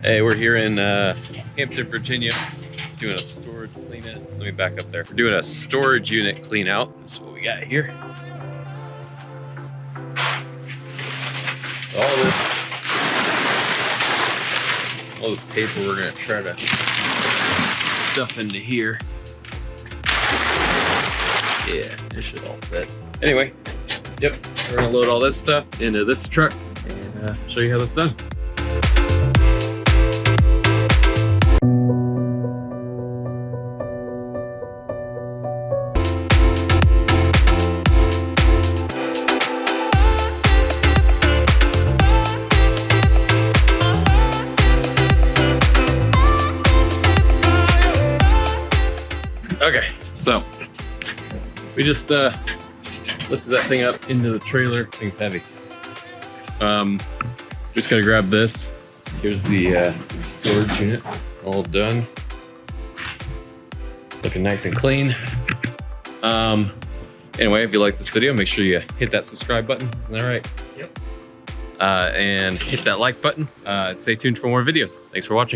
Hey, we're here in Hampton, Virginia, doing a storage clean out. Let me back up there. We're doing a storage unit clean out. This is what we got here. All this paper we're gonna try to stuff into here. Yeah, it should all fit. Anyway, yep, we're gonna load all this stuff into this truck and show you how that's done. Okay, so we just lifted that thing up into the trailer. Thing's heavy. Just gotta grab this. Here's the storage unit, all done. Looking nice and clean. Anyway, if you like this video, make sure you hit that subscribe button. Is that right? Yep. And hit that like button. Stay tuned for more videos. Thanks for watching.